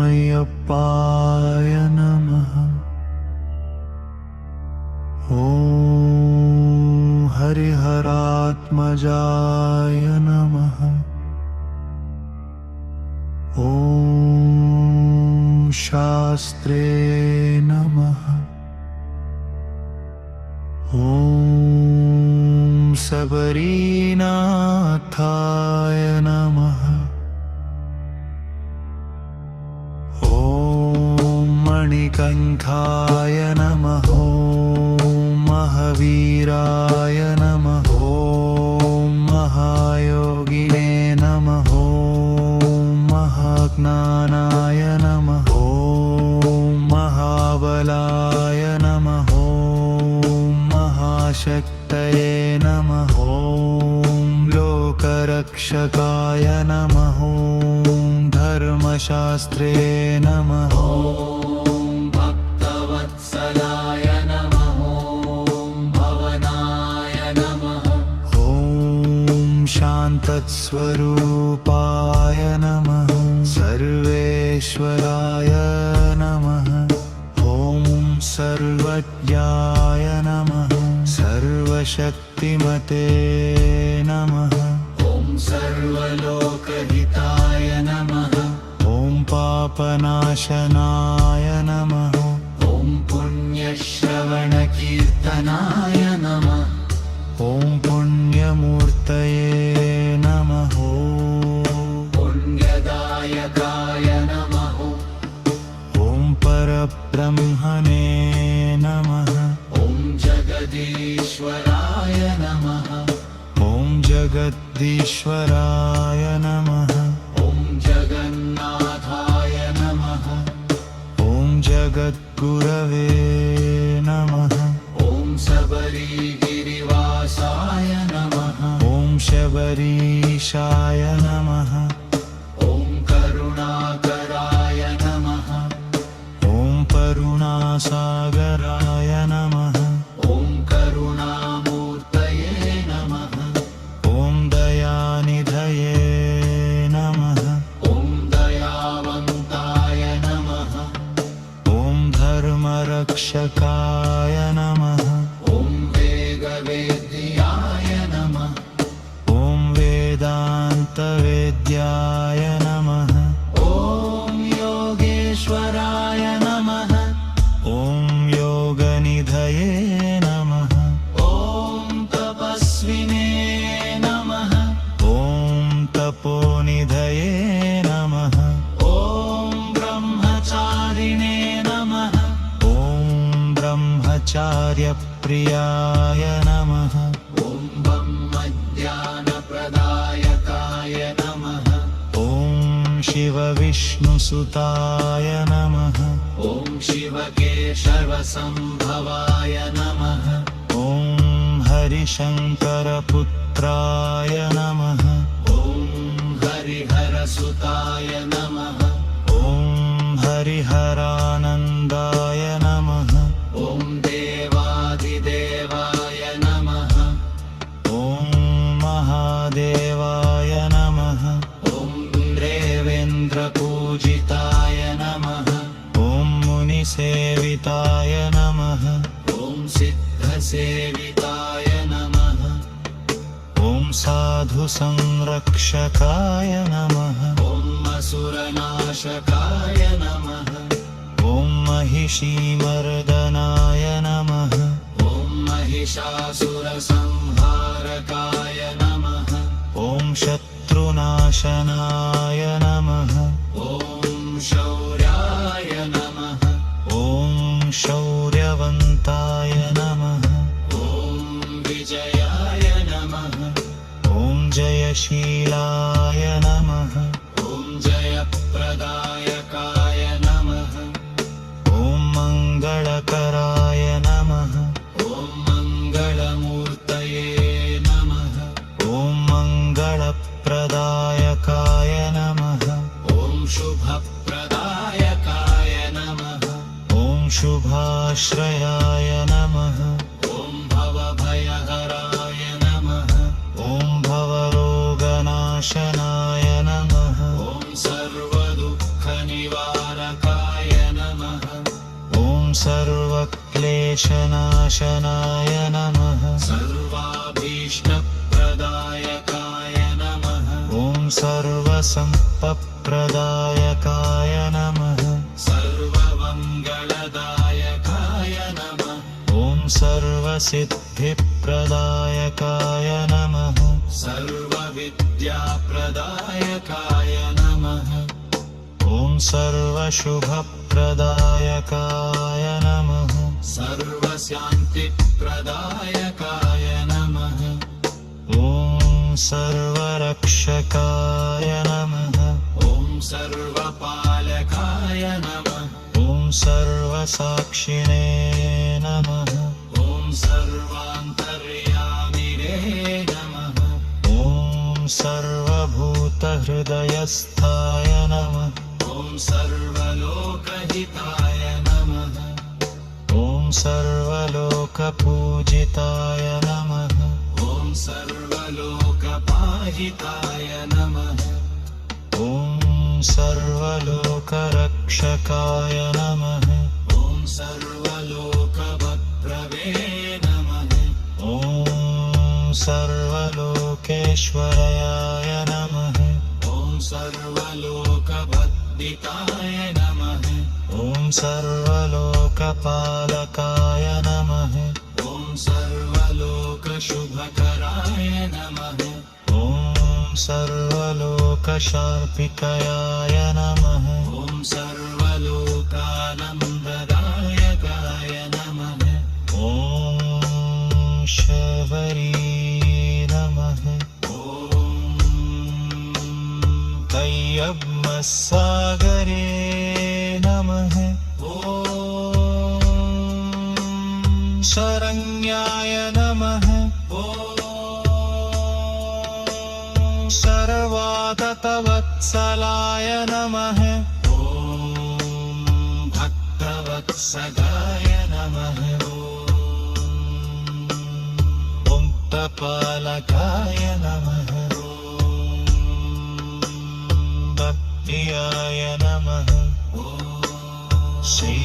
अय्यप्पाय नमः। हरिहरात्मजाय नमः। शास्त्रे नमः। सबरीनाथाय नमः। मणिकंठाय नमः। महावीराय नमः। महायोगिने नमः। महाज्ञानाय नमः। महाबलाय नमः। महाशक्तये नमः। लोकरक्षकाय नमः। धर्मशास्त्रे नमः। भक्तवत्सलाय नमः। भवनाय नमः। शान्तस्वरूपाय नमः। सर्वेश्वराय नमः। सर्वज्ञाय नमः। सर्वशक्तिमते नमः। सर्वलोकहिताय नमः। पापनाशनाय नमः। पुण्यश्रवणकीर्तनाय नमः। पुण्यमूर्तये नमः। पुण्यदायकाय नमः। परब्रह्मणे नमः। जगदीश्वराय नमः। जगदीश्वराय नमः। जगन्नाथाय नमः। जगद्गुरवे नमः। सबरीगिरिवासाय नमः। शबरीशाय नमः। करुणाकराय नमः। करुणासागराय नमः। करुणामूर्तये नमः। दयानिधये नमः। दयावन्ताय नमः। धर्मरक्षकाय नमः। वेगवेद्याय नमः। वेदान्तवेद्याय नमः। योगेश्वराय नमः। योगनिधये नमः। तपस्विने नमः। तपोनिधये नमः। ब्रह्मचारिणे नमः। ब्रह्मचार्यप्रियाय नमः। ब्रह्मज्ञानप्रदायकाय नमः। शिवविष्णुसुताय नमः। शिवकेशवसम्भवाय नमः। हरिशङ्करपुत्राय नमः। हरिहरसुताय नमः। हरिहरानन्दाय नमः। देवादिदेवाय नमः। महादेवाय नमः। देवेन्द्रपूजिताय नमः। मुनिसेविताय नमः। सिद्धसेविताय नमः। साधुसंरक्षकाय नमः। असुरनाशकाय नमः। महिषीमर्दनाय नमः। महिषासुरसंहारकाय नमः। शत्रुनाशनाय नमः। शौर्याय नमः। शौर्यवन्ताय नमः। विजयाय नमः। जयशीलाय नमः। जयप्रदायकाय नमः। मङ्गलकराय नमः। मङ्गलमूर्तये नमः। मङ्गलप्रदायकाय नमः। शुभप्रदायकाय नमः। शुभाश्रयाय नमः। भवभयहराय नमः। सर्वक्लेशनाशनाय नमः सर्वाभीष्टप्रदायकाय नमः ॐ सर्वसम्पत्प्रदायकाय नमः सर्वमङ्गलदायकाय नमः ॐ सर्वसिद्धिप्रदायकाय नमः सर्वविद्याप्रदायकाय नमः ॐ सर्वशुभप्रदायकाय नमः सर्वशान्तिप्रदायकाय नमः ॐ सर्वरक्षकाय नमः ॐ सर्वपालकाय नमः ॐ सर्वसाक्षिणे नमः ॐ सर्वान्तर्यामिने नमः ॐ सर्वभूतहृदयस्थाय नमः ॐ सर्वलोकहिताय नमः ॐ सर्वलोकपूजिताय नमः ॐ सर्वलोकपाहिताय नमः ॐ सर्वलोकरक्षकाय नमः ॐ सर्वलोकभद्रवे नमः ॐ सर्वलोकेश्वराय नमः ॐ सर्वलोकभद्दिताय नमः ॐ सर्वलोकपालकाय नमः ॐ सर्वलोकशुभकराय नमः ॐ सर्वलोकशान्तिकराय नमः ॐ सर्वलोकानन्ददायकाय नमः ॐ शबरी नमः ॐ तय्यब्मसागरे नमः ॐ शरण्याय नमः ॐ सर्वाततवत्सलाय नमः ॐ भक्तवत्सलाय नमः ॐ तपालकाय नमः भक्त्याय नमः ॐ श्री